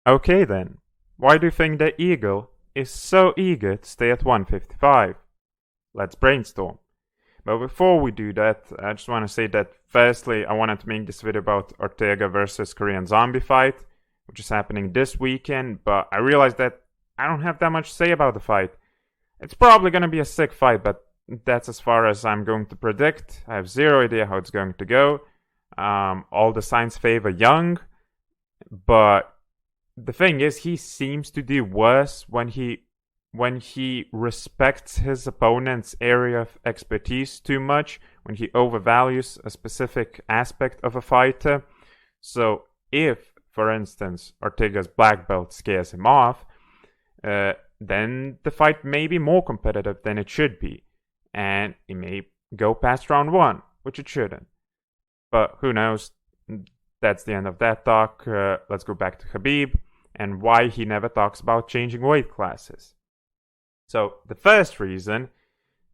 Okay then, why do you think the Eagle is so eager to stay at 155? Let's brainstorm. But before we do that, I just want to say that firstly, I wanted to make this video about Ortega versus Korean Zombie fight, which is happening this weekend, but I realized that I don't have that much to say about the fight. It's probably going to be a sick fight, but that's as far as I'm going to predict. I have zero idea how it's going to go. All the signs favor Young, but the thing is, he seems to do worse when he respects his opponent's area of expertise too much, when he overvalues a specific aspect of a fighter. So if, for instance, Ortega's black belt scares him off, then the fight may be more competitive than it should be, and it may go past round 1, which it shouldn't. But who knows? That's the end of that talk. Let's go back to Khabib and why he never talks about changing weight classes. So the first reason,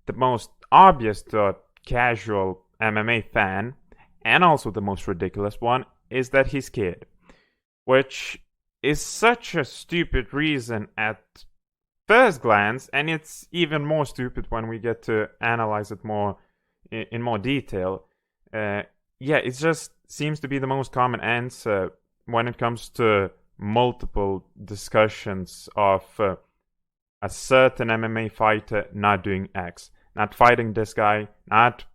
the most obvious to a casual MMA fan, and also the most ridiculous one, is that he's scared. Which is such a stupid reason at first glance, and it's even more stupid when we get to analyze it more in more detail. It just seems to be the most common answer when it comes to multiple discussions of a certain MMA fighter not doing X, not fighting this guy, not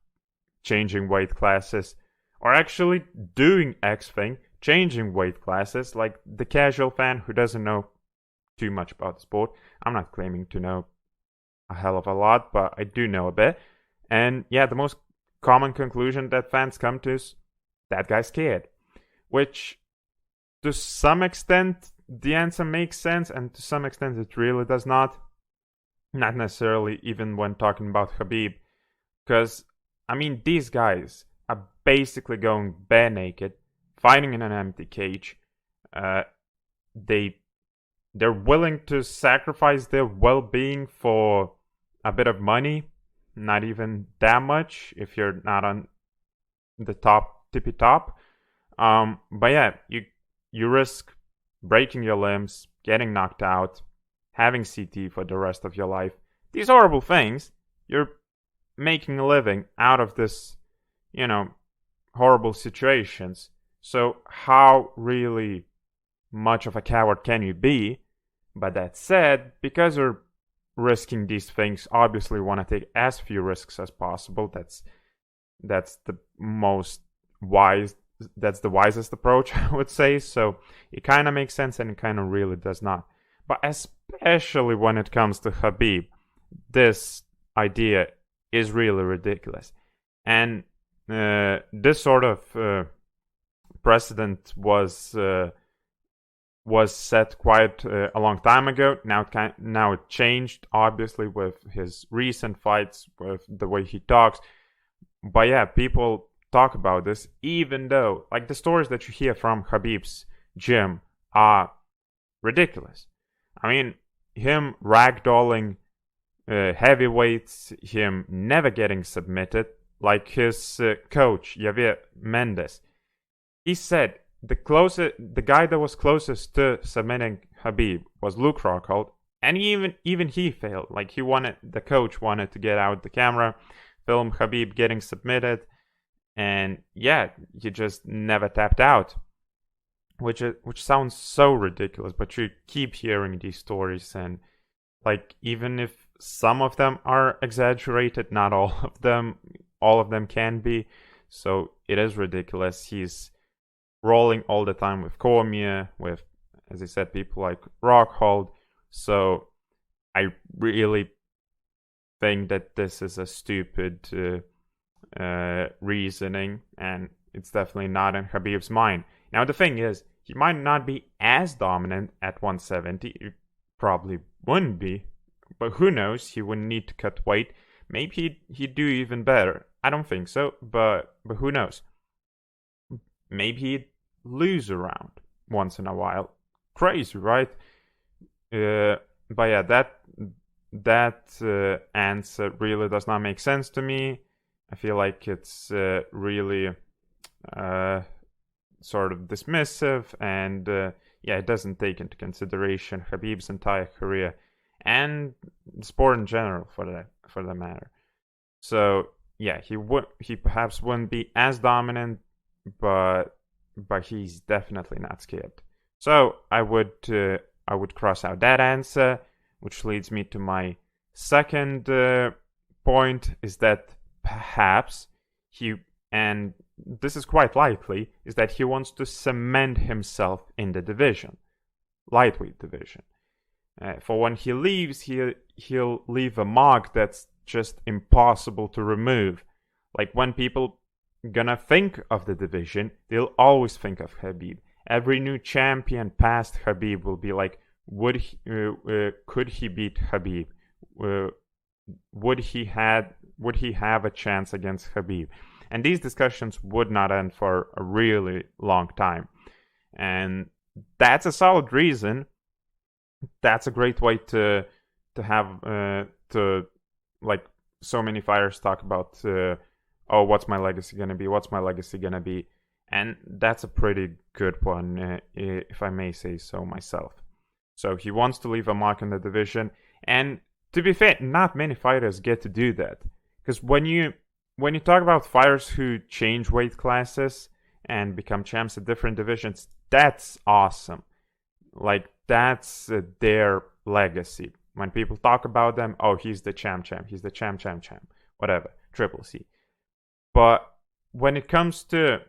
changing weight classes, or actually doing X thing, changing weight classes, like the casual fan who doesn't know too much about the sport. I'm not claiming to know a hell of a lot, but I do know a bit. And yeah, the most common conclusion that fans come to is that guy's scared, which to some extent the answer makes sense, and to some extent it really does not. Not necessarily even when talking about Khabib, because I mean, these guys are basically going bare naked, fighting in an empty cage. They're willing to sacrifice their well-being for a bit of money, not even that much if you're not on the tippy top. But yeah, you risk breaking your limbs, getting knocked out, having CT for the rest of your life. These horrible things. You're making a living out of this, horrible situations. So how really much of a coward can you be? But that said, because you're risking these things, obviously want to take as few risks as possible. That's the most wise. That's the wisest approach, I would say. So it kind of makes sense, and it kind of really does not. But especially when it comes to Khabib, this idea is really ridiculous. And this sort of precedent was set quite a long time ago. Now it changed, obviously, with his recent fights, with the way he talks. But yeah, people talk about this, even though, like, the stories that you hear from Khabib's gym are ridiculous. I mean, him ragdolling heavyweights, him never getting submitted, like his coach, Javier Mendez. He said the guy that was closest to submitting Khabib was Luke Rockhold, and even he failed. Like, the coach wanted to get out the camera, film Khabib getting submitted, and yeah, he just never tapped out. Which sounds so ridiculous, but you keep hearing these stories, and like, even if some of them are exaggerated, not all of them can be. So it is ridiculous. He's rolling all the time with Cormier, with, as I said, people like Rockhold. So I really think that this is a stupid reasoning, and it's definitely not in Khabib's mind. Now the thing is, he might not be as dominant at 170. He probably wouldn't be, but who knows? He wouldn't need to cut weight. Maybe he'd do even better. I don't think so, but who knows? Maybe he'd lose a round once in a while. Crazy, right? But yeah, that answer really does not make sense to me. I feel like it's really sort of dismissive, and yeah, it doesn't take into consideration Khabib's entire career and the sport in general, for the matter. So yeah, he perhaps wouldn't be as dominant, but he's definitely not scared. So I would cross out that answer, which leads me to my second point, is that perhaps he, and this is quite likely, is that he wants to cement himself in the division, lightweight division. For when he leaves, he'll leave a mark that's just impossible to remove. Like, when people gonna think of the division, they'll always think of Khabib. Every new champion past Khabib will be like, could he beat Khabib? Would he have a chance against Khabib? And these discussions would not end for a really long time. And that's a solid reason. That's a great way to have to, like, so many fighters talk about, oh, what's my legacy gonna be? What's my legacy gonna be? And that's a pretty good one, if I may say so myself. So he wants to leave a mark in the division, and to be fair, not many fighters get to do that. Because when you talk about fighters who change weight classes and become champs at different divisions, that's awesome. Like, that's their legacy. When people talk about them, oh, he's the champ, he's the champ, whatever, Triple C. But when it comes to,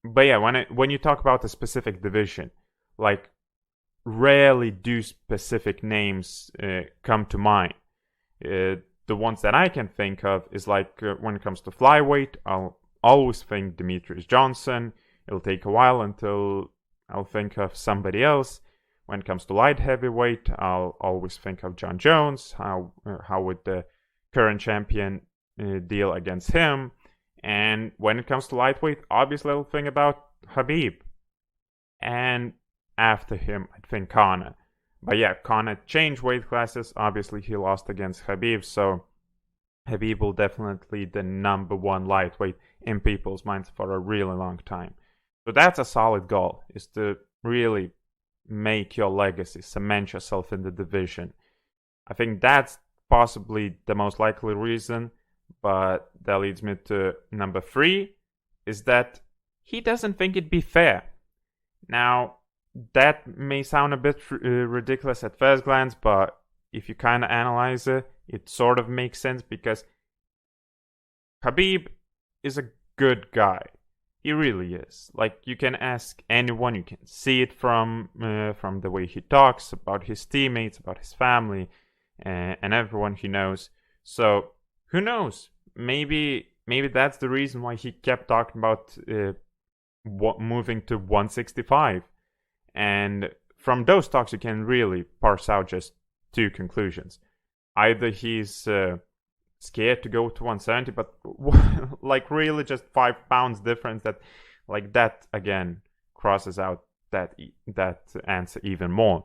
when you talk about a specific division, like, rarely do specific names come to mind. The ones that I can think of is like, when it comes to flyweight, I'll always think Demetrius Johnson. It'll take a while until I'll think of somebody else. When it comes to light heavyweight, I'll always think of John Jones. How would the current champion deal against him? And when it comes to lightweight, obviously I'll think about Khabib. And after him, I'd think Conor. But yeah, Conor changed weight classes. Obviously, he lost against Khabib, so Khabib will definitely be the number one lightweight in people's minds for a really long time. So that's a solid goal, is to really make your legacy, cement yourself in the division. I think that's possibly the most likely reason, but that leads me to number 3, is that he doesn't think it'd be fair. Now, that may sound a bit ridiculous at first glance, but if you kind of analyze it, it sort of makes sense, because Khabib is a good guy. He really is. Like, you can ask anyone, you can see it from the way he talks about his teammates, about his family, and everyone he knows. So, who knows? Maybe that's the reason why he kept talking about moving to 165. And from those talks, you can really parse out just 2 conclusions. Either he's scared to go to 170, but like, really just 5 pounds difference, that again crosses out that answer even more.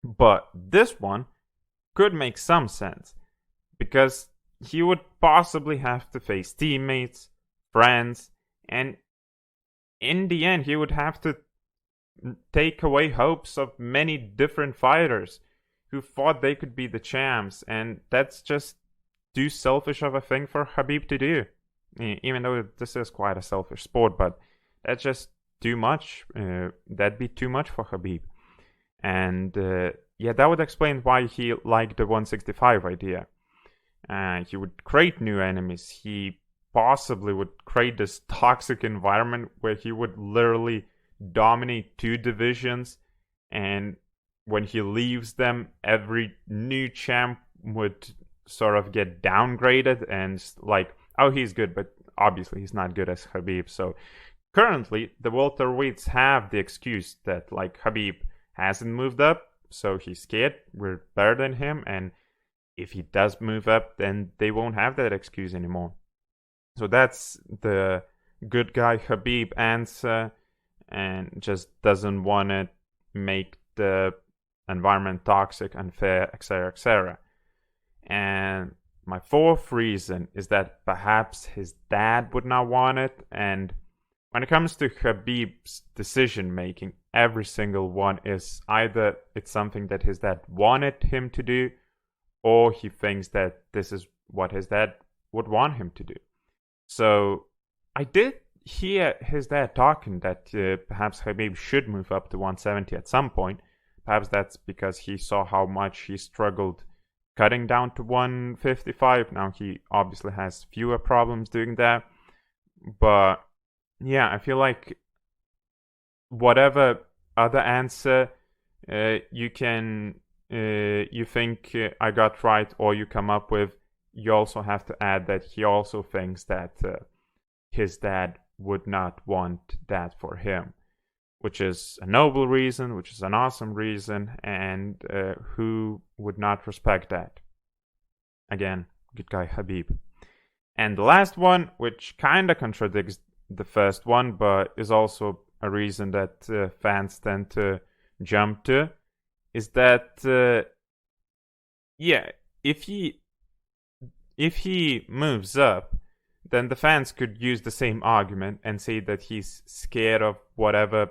But this one could make some sense, because he would possibly have to face teammates, friends, and in the end he would have to take away hopes of many different fighters who thought they could be the champs, and that's just too selfish of a thing for Khabib to do. Even though this is quite a selfish sport, but that's just too much. That'd be too much for Khabib. And yeah, that would explain why he liked the 165 idea. He would create new enemies. He possibly would create this toxic environment where he would literally dominate 2 divisions, and when he leaves them, every new champ would sort of get downgraded and like, oh, he's good, but obviously he's not good as Khabib. So currently the welterweights have the excuse that, like, Khabib hasn't moved up, so he's scared, we're better than him, and if he does move up, then they won't have that excuse anymore. So that's the good guy Khabib answer, and just doesn't want to make the environment toxic, unfair, etc., etc. And my 4th reason is that perhaps his dad would not want it. And when it comes to Khabib's decision making, every single one is either it's something that his dad wanted him to do, or he thinks that this is what his dad would want him to do. So I did hear his dad talking that perhaps Khabib should move up to 170 at some point. Perhaps that's because he saw how much he struggled cutting down to 155. Now he obviously has fewer problems doing that. But yeah, I feel like whatever other answer you think I got right or you come up with, you also have to add that he also thinks that his dad would not want that for him, which is a noble reason, which is an awesome reason, and who would not respect that? Again, good guy Khabib. And the last one, which kind of contradicts the first one, but is also a reason that fans tend to jump to, is that if he moves up, then the fans could use the same argument and say that he's scared of whatever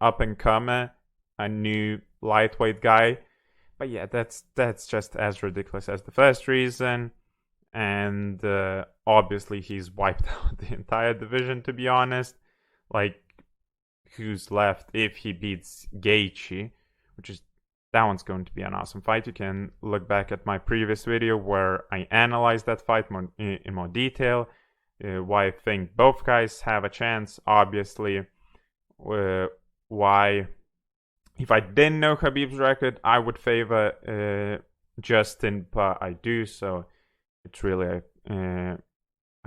up and comer, a new lightweight guy. But yeah, that's just as ridiculous as the first reason. And obviously he's wiped out the entire division, to be honest. Like, who's left if he beats Gaethje, that one's going to be an awesome fight. You can look back at my previous video where I analyzed that fight in more detail, why I think both guys have a chance, obviously. Why, if I didn't know Khabib's record, I would favor Justin, but I do, so it's really a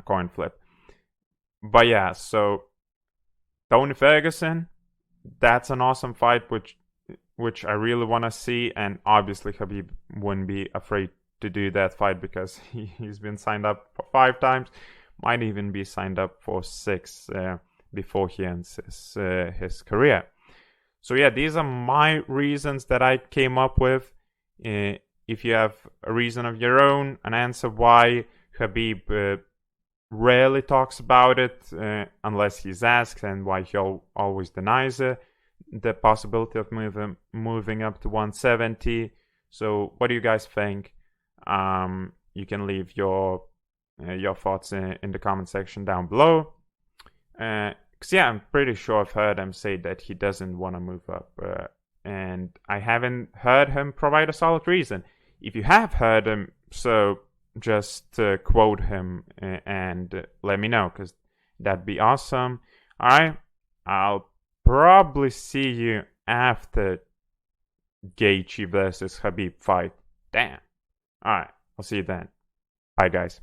coin flip. But yeah, so Tony Ferguson, that's an awesome fight, which I really want to see, and obviously Khabib wouldn't be afraid to do that fight because he's been signed up for 5 times, might even be signed up for 6 before he ends his career. So yeah, these are my reasons that I came up with. If you have a reason of your own, an answer why Khabib rarely talks about it unless he's asked, and why he always denies the possibility of moving up to 170. So what do you guys think? You can leave your thoughts in the comment section down below. Because yeah, I'm pretty sure I've heard him say that he doesn't want to move up, and I haven't heard him provide a solid reason. If you have heard him, so just quote him and let me know, because that'd be awesome. Alright, I'll probably see you after Gaethje versus Khabib fight. Damn. Alright, I'll see you then. Bye, guys.